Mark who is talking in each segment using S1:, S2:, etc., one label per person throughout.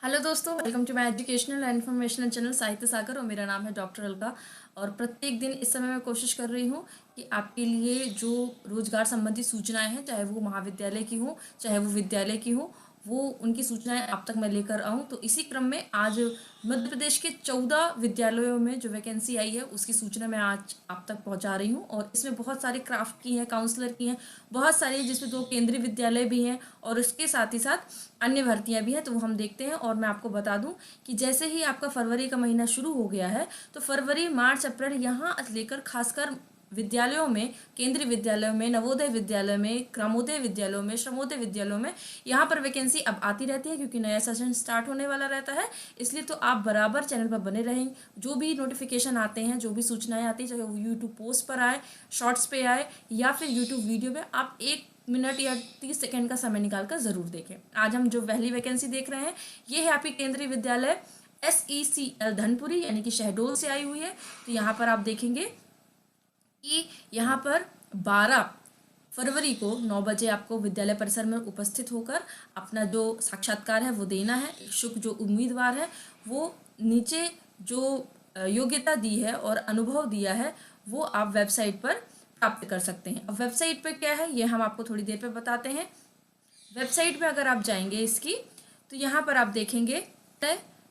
S1: Hello दोस्तों, welcome to my educational and informational channel Sahitya Sagar. और मेरा नाम है डॉक्टर अलका। और प्रत्येक दिन इस समय मैं कोशिश कर रही हूँ कि आपके लिए जो रोजगार संबंधी सूचनाएं हैं, चाहे वो महाविद्यालय की हो चाहे वो विद्यालय की हो, वो उनकी सूचनाएं आप तक मैं लेकर आऊँ। तो इसी क्रम में आज मध्य प्रदेश के 14 विद्यालयों में जो वैकेंसी आई है उसकी सूचना मैं आज आप तक पहुँचा रही हूँ। और इसमें बहुत सारे क्राफ्ट की हैं, काउंसलर की हैं, बहुत सारी, जिसमें 2 केंद्रीय विद्यालय भी हैं और उसके साथ ही साथ अन्य भर्तियां भी हैं। तो वो हम देखते हैं। और मैं आपको बता दूं कि जैसे ही आपका फरवरी का महीना शुरू हो गया है तो फरवरी, मार्च, अप्रैल यहाँ लेकर खासकर विद्यालयों में, केंद्रीय विद्यालयों में, नवोदय विद्यालय में, ग्रामोदय विद्यालयों में, श्रमोदय विद्यालयों में यहाँ पर वैकेंसी अब आती रहती है, क्योंकि नया सेशन स्टार्ट होने वाला रहता है। इसलिए तो आप बराबर चैनल पर बने रहें। जो भी नोटिफिकेशन आते हैं, जो भी सूचनाएं आती हैं, चाहे वो यूट्यूब पोस्ट पर आए, शॉर्ट्स पे आए या फिर यूट्यूब वीडियो में, आप 1 मिनट या 30 सेकंड का समय निकालकर जरूर देखें। आज हम जो पहली वैकेंसी देख रहे हैं ये है आपकी केंद्रीय विद्यालय SECL धनपुरी, यानी कि शहडोल से आई हुई है। तो यहाँ पर आप देखेंगे कि यहाँ पर 12 फरवरी को 9 बजे आपको विद्यालय परिसर में उपस्थित होकर अपना जो साक्षात्कार है वो देना है। इच्छुक जो उम्मीदवार है वो नीचे जो योग्यता दी है और अनुभव दिया है वो आप वेबसाइट पर प्राप्त कर सकते हैं। अब वेबसाइट पर क्या है ये हम आपको थोड़ी देर पे बताते हैं। वेबसाइट पे अगर आप जाएंगे इसकी, तो यहाँ पर आप देखेंगे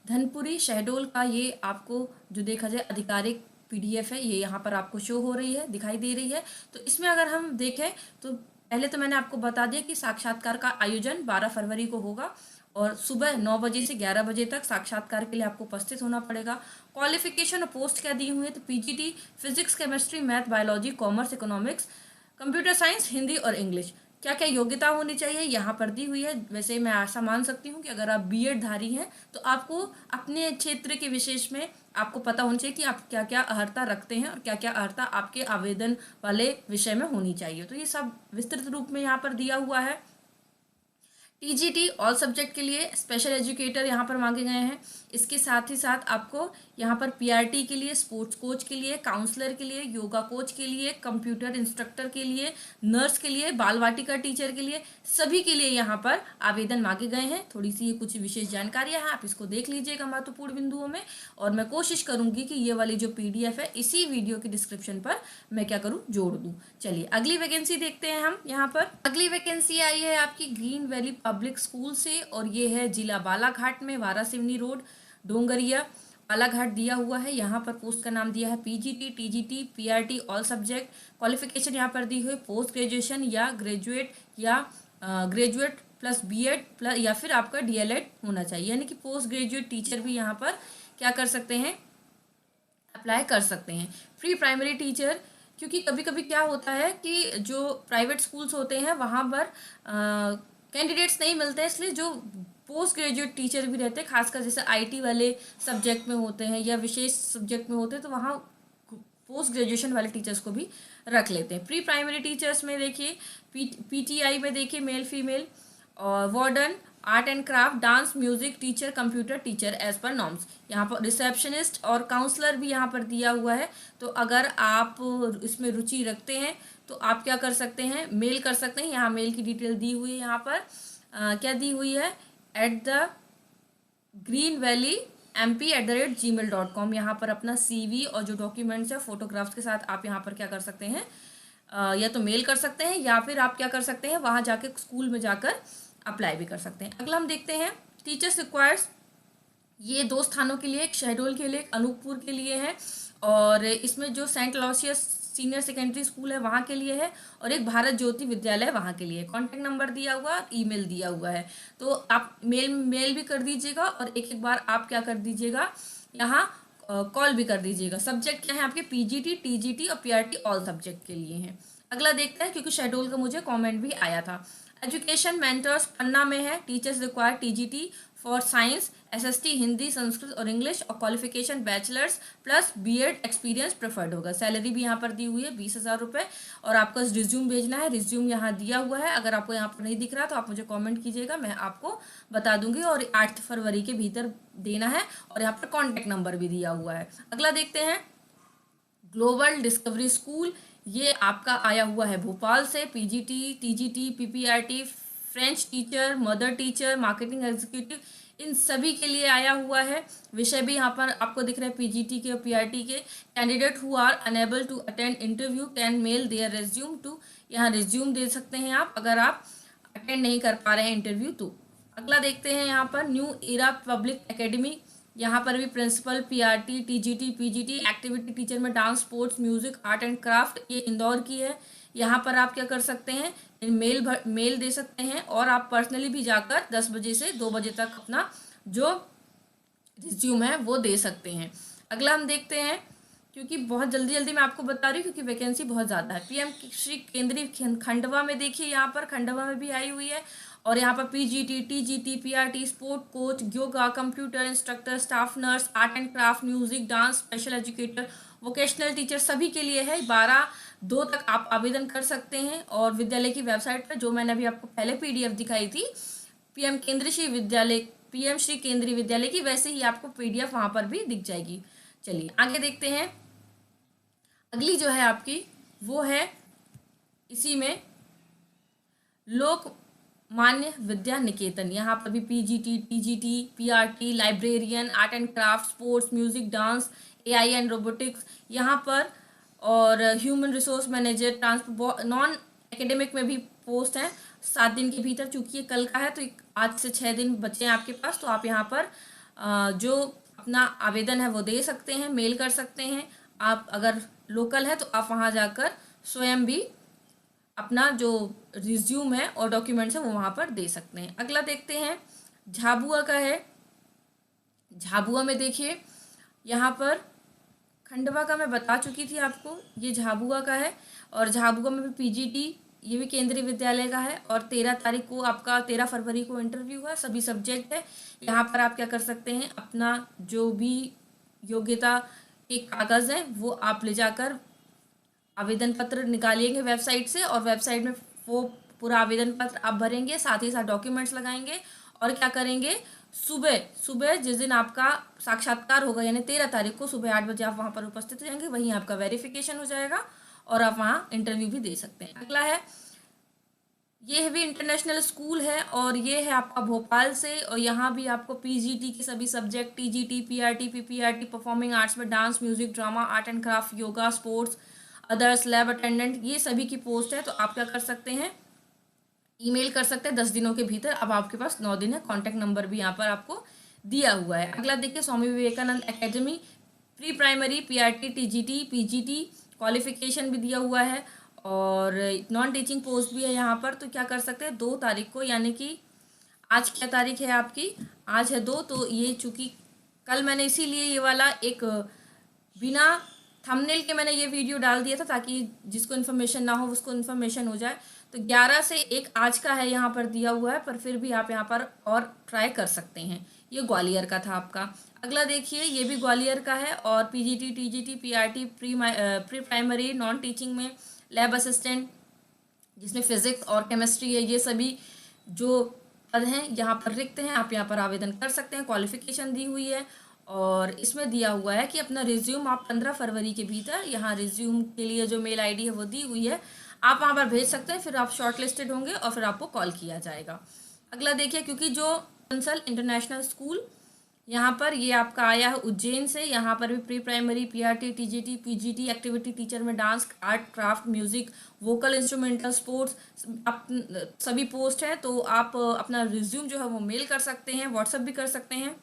S1: धनपुरी शहडोल का ये आपको जो देखा जाए आधिकारिक PDF है, ये यहाँ पर आपको शो हो रही है, दिखाई दे रही है। तो इसमें अगर हम देखें तो पहले तो मैंने आपको बता दिया कि साक्षात्कार का आयोजन 12 फरवरी को होगा और सुबह 9 बजे से 11 बजे तक साक्षात्कार के लिए आपको उपस्थित होना पड़ेगा। क्वालिफिकेशन और पोस्ट क्या दी हुई है, तो PGT physics, chemistry, math, biology, commerce, economics, computer science, Hindi और इंग्लिश। क्या क्या योग्यता होनी चाहिए यहाँ पर दी हुई है। वैसे मैं ऐसा मान सकती हूँ कि अगर आप B.Ed धारी हैं तो आपको अपने क्षेत्र के विशेष में आपको पता होना चाहिए कि आप क्या क्या अर्हता रखते हैं और क्या क्या अर्हता आपके आवेदन वाले विषय में होनी चाहिए। तो ये सब विस्तृत रूप में यहाँ पर दिया हुआ है। TGT ऑल सब्जेक्ट के लिए स्पेशल एजुकेटर यहाँ पर मांगे गए हैं। इसके साथ ही साथ आपको यहाँ पर PRT के लिए, स्पोर्ट्स कोच के लिए, काउंसलर के लिए, योगा कोच के लिए, कंप्यूटर इंस्ट्रक्टर के लिए, नर्स के लिए, बाल वाटिका टीचर के लिए, सभी के लिए यहाँ पर आवेदन मांगे गए हैं। थोड़ी सी ये कुछ विशेष जानकारियाँ हैं, आप इसको देख लीजिएगा महत्वपूर्ण बिंदुओं में। और मैं कोशिश करूंगी कि ये वाली जो PDF है इसी वीडियो के डिस्क्रिप्शन पर मैं क्या करूँ, जोड़ दूँ। चलिए अगली वैकेंसी देखते हैं हम। यहाँ पर अगली वैकेंसी आई है आपकी ग्रीन वैली पब्लिक स्कूल से और ये है जिला बालाघाट में, वारासिवनी रोड, डोंगरिया, बालाघाट दिया हुआ है। यहाँ पर पोस्ट का नाम दिया है PGT, TGT, PRT all subject. Qualification यहाँ पर दी हुई पोस्ट ग्रेजुएशन या ग्रेजुएट या ग्रेजुएट प्लस B.Ed प्लस या फिर आपका DLED होना चाहिए, यानी कि पोस्ट ग्रेजुएट टीचर भी यहाँ पर क्या कर सकते हैं, अप्लाई कर सकते हैं। प्री प्राइमरी टीचर, क्योंकि कभी कभी क्या होता है कि जो प्राइवेट स्कूल्स होते हैं वहाँ पर कैंडिडेट्स नहीं मिलते हैं, इसलिए जो पोस्ट ग्रेजुएट टीचर भी रहते हैं, खासकर जैसे IT वाले सब्जेक्ट में होते हैं या विशेष सब्जेक्ट में होते हैं, तो वहाँ पोस्ट ग्रेजुएशन वाले टीचर्स को भी रख लेते हैं। प्री प्राइमरी टीचर्स में देखिए PTI में देखिए मेल फीमेल, और warden, art and craft, dance, music teacher, computer teacher as per norms. यहाँ पर रिसेप्शनिस्ट और काउंसलर भी यहाँ पर दिया हुआ है। तो अगर आप इसमें रुचि रखते हैं तो आप क्या कर सकते हैं, मेल कर सकते हैं। यहाँ मेल की डिटेल दी हुई है। यहाँ पर क्या दी हुई है, greenvalley mp@gmail.com। यहाँ पर अपना CV और जो डॉक्यूमेंट्स है फोटोग्राफ्स के साथ आप यहाँ पर क्या कर सकते हैं, या तो मेल कर सकते हैं या फिर आप क्या कर सकते हैं, वहाँ जाके स्कूल में जाकर अप्लाई भी कर सकते हैं। अगला हम देखते हैं टीचर्स रिक्वायर्स। ये 2 स्थानों के लिए, एक शहडोल के लिए, एक अनूपपुर के लिए है। और इसमें जो सेंट लॉसियस सीनियर सेकेंडरी स्कूल है वहाँ के लिए है, और एक भारत ज्योति विद्यालय वहाँ के लिए। कॉन्टैक्ट नंबर दिया हुआ और ईमेल दिया हुआ है। तो आप मेल भी कर दीजिएगा और एक बार आप क्या कर दीजिएगा, यहाँ कॉल भी कर दीजिएगा। सब्जेक्ट क्या है आपके, PGT, TGT और PRT ऑल सब्जेक्ट के लिए हैं। अगला देखते हैं, क्योंकि शेड्यूल का मुझे कमेंट भी आया था। एजुकेशन मेंटर्स पन्ना में है। Teachers require TGT for science, SST Hindi, Sanskrit और इंग्लिश, और qualification bachelors plus B.Ed experience preferred होगा। सैलरी भी यहाँ पर दी हुई है 20,000 रुपये। और आपको रिज्यूम भेजना है, रिज्यूम यहाँ दिया हुआ है। अगर आपको यहाँ पर नहीं दिख रहा तो आप मुझे कमेंट कीजिएगा, मैं आपको बता दूंगी। और 8 फरवरी के भीतर देना है। और यहाँ पर कॉन्टैक्ट नंबर भी दिया हुआ है। अगला देखते हैं, ग्लोबल डिस्कवरी स्कूल, ये आपका आया हुआ है भोपाल से। PGT, TGT, PPRT, French teacher, mother teacher, marketing executive, इन सभी के लिए आया हुआ है। विषय भी यहाँ पर आपको दिख रहा है, पीजीटी के और पीआरटी के। Candidate who are unable to attend interview can mail their resume to, यहाँ रिज्यूम दे सकते हैं आप अगर आप अटेंड नहीं कर पा रहे हैं इंटरव्यू तो। अगला देखते हैं यहाँ पर न्यू इरा पब्लिक एकेडमी, यहाँ पर भी principal PRT TGT PGT activity teacher में dance sports music art and craft, ये इंदौर की है। यहाँ पर आप क्या कर सकते हैं, मेल दे सकते हैं और आप पर्सनली भी जाकर 10 बजे से 2 बजे तक अपना जो रिज्यूम है वो दे सकते हैं। अगला हम देखते हैं, क्योंकि बहुत जल्दी जल्दी मैं आपको बता रही हूँ क्योंकि वैकेंसी बहुत ज़्यादा है। पीएम श्री केंद्रीय खंडवा में देखिए, यहाँ पर खंडवा में भी आई हुई है। और यहाँ पर PGT TGT PRT sport coach yoga computer instructor staff nurse art and craft music dance special educator vocational teacher सभी के लिए है। 12/2 तक आप आवेदन कर सकते हैं। और विद्यालय की वेबसाइट पर जो मैंने अभी आपको पहले पीडीएफ दिखाई थी पीएम श्री केंद्रीय विद्यालय की, वैसे ही आपको पीडीएफ वहां पर भी दिख जाएगी। चलिए आगे देखते हैं। अगली जो है आपकी वो है इसी में लोकमान्य विद्या निकेतन, यहाँ पर भी PGT TGT PRT librarian art and craft sports music dance AI and robotics यहाँ पर, और human resource manager transport non academic में भी पोस्ट है 7 दिन के भीतर। चूंकि ये कल का है तो आज से 6 दिन बचे हैं आपके पास, तो आप यहाँ पर जो अपना आवेदन है वो दे सकते हैं, मेल कर सकते हैं। आप अगर लोकल है तो आप वहाँ जाकर स्वयं भी अपना जो रिज्यूम है और डॉक्यूमेंट्स है वो वहाँ पर दे सकते हैं। अगला देखते हैं, झाबुआ का है। झाबुआ में देखिए, यहाँ पर खंडवा का मैं बता चुकी थी आपको, ये झाबुआ का है। और झाबुआ में भी पीजीटी, ये भी केंद्रीय विद्यालय का है। और 13 तारीख को आपका 13 फरवरी को इंटरव्यू है, सभी सब्जेक्ट है। यहाँ पर आप क्या कर सकते हैं, अपना जो भी योग्यता के कागज़ हैं वो आप ले जाकर आवेदन पत्र निकालिएंगे वेबसाइट से, और वेबसाइट में वो पूरा आवेदन पत्र आप भरेंगे, साथ ही साथ डॉक्यूमेंट्स लगाएंगे। और क्या करेंगे, सुबह जिस दिन आपका साक्षात्कार होगा यानी 13 तारीख को सुबह 8 बजे आप वहाँ पर उपस्थित हो जाएंगे, वहीं आपका वेरिफिकेशन हो जाएगा और आप वहाँ इंटरव्यू भी दे सकते हैं। अगला है, ये भी इंटरनेशनल स्कूल है और ये है आपका भोपाल से। और यहाँ भी आपको पीजीटी के सभी subject TGT PRT PPRT performing arts में dance music drama art and craft yoga sports others lab attendant, ये सभी की पोस्ट है। तो आप क्या कर सकते हैं, ईमेल कर सकते हैं 10 दिनों के भीतर। अब आपके पास 9 दिन है। कॉन्टैक्ट नंबर भी यहाँ पर आपको दिया हुआ है। अगला देखिए, Swami Vivekananda academy pre primary PRT TGT PGT qualification भी दिया हुआ है और नॉन टीचिंग पोस्ट भी है यहाँ पर। तो क्या कर सकते हैं, 2 तारीख को, यानी कि आज क्या तारीख है आपकी, आज है 2, तो ये चूँकि कल मैंने इसीलिए ये वाला एक बिना थंबनेल के मैंने ये वीडियो डाल दिया था ताकि जिसको इन्फॉर्मेशन ना हो उसको इन्फॉर्मेशन हो जाए। तो 11 से 1 आज का है यहाँ पर दिया हुआ है, पर फिर भी आप यहाँ पर और ट्राई कर सकते हैं। ये ग्वालियर का था आपका। अगला देखिए, ये भी ग्वालियर का है और PGT TGT PRT pre primary non teaching में लैब असिस्टेंट जिसमें फिजिक्स और केमिस्ट्री है, ये सभी जो पद हैं यहाँ पर रिक्त हैं, आप यहाँ पर आवेदन कर सकते हैं। क्वालिफिकेशन दी हुई है और इसमें दिया हुआ है कि अपना रिज्यूम आप 15 फरवरी के भीतर, यहाँ रिज्यूम के लिए जो मेल आईडी है वो दी हुई है, आप वहाँ पर भेज सकते हैं। फिर आप शॉर्ट लिस्टेड होंगे और फिर आपको कॉल किया जाएगा। अगला देखिए, क्योंकि जो बंसल इंटरनेशनल स्कूल यहाँ पर ये आपका आया है उज्जैन से, यहाँ पर भी pre primary PRT TGT PGT activity teacher में dance art craft music vocal instrumental sports सभी पोस्ट है। तो आप अपना रिज्यूम जो है वो मेल कर सकते हैं, व्हाट्सएप भी कर सकते हैं,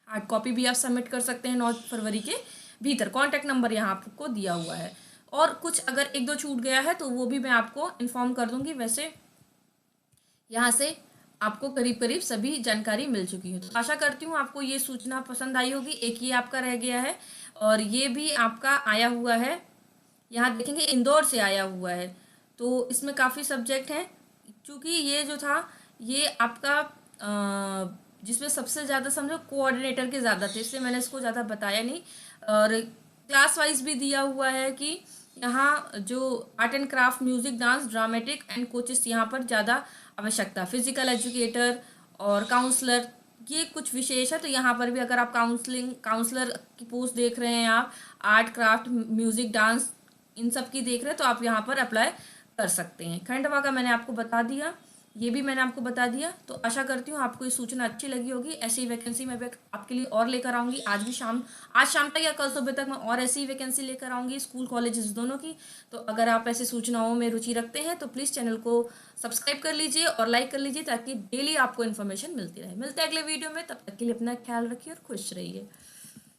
S1: हार्ड कॉपी भी आप सबमिट कर सकते हैं 9 फरवरी के भीतर। कॉन्टैक्ट नंबर यहाँ आपको दिया हुआ है। और कुछ अगर 1-2 छूट गया है तो वो भी मैं आपको इन्फॉर्म कर दूंगी। वैसे यहाँ से आपको करीब करीब सभी जानकारी मिल चुकी है। तो आशा करती हूँ आपको ये सूचना पसंद आई होगी। एक ये आपका रह गया है और ये भी आपका आया हुआ है, यहाँ देखेंगे इंदौर से आया हुआ है। तो इसमें काफ़ी सब्जेक्ट हैं, चूँकि ये जो था ये आपका जिसमें सबसे ज़्यादा समझो कोऑर्डिनेटर के ज़्यादा थे, इसलिए मैंने इसको ज़्यादा बताया नहीं। और क्लास वाइज भी दिया हुआ है कि यहाँ जो art and craft music dance dramatic and coaches यहाँ पर ज़्यादा आवश्यकता, फिजिकल एजुकेटर और काउंसलर ये कुछ विशेष है। तो यहाँ पर भी अगर आप काउंसलर की पोस्ट देख रहे हैं, आप आर्ट क्राफ्ट म्यूजिक डांस इन सब की देख रहे हैं, तो आप यहाँ पर अप्लाई कर सकते हैं। खंडवा का मैंने आपको बता दिया। ये भी मैंने आपको बता दिया। तो आशा करती हूँ आपको ये सूचना अच्छी लगी होगी। ऐसी ही वैकेंसी मैं भी आपके लिए और लेकर आऊँगी। आज शाम तक या कल सुबह तक मैं और ऐसी ही वैकेंसी लेकर आऊँगी, स्कूल कॉलेजेस दोनों की। तो अगर आप ऐसी सूचनाओं में रुचि रखते हैं तो प्लीज़ चैनल को सब्सक्राइब कर लीजिए और लाइक कर लीजिए, ताकि डेली आपको इन्फॉर्मेशन मिलती रहे। मिलते हैं अगले वीडियो में, तब तक के लिए अपना ख्याल रखिए और खुश रहिए।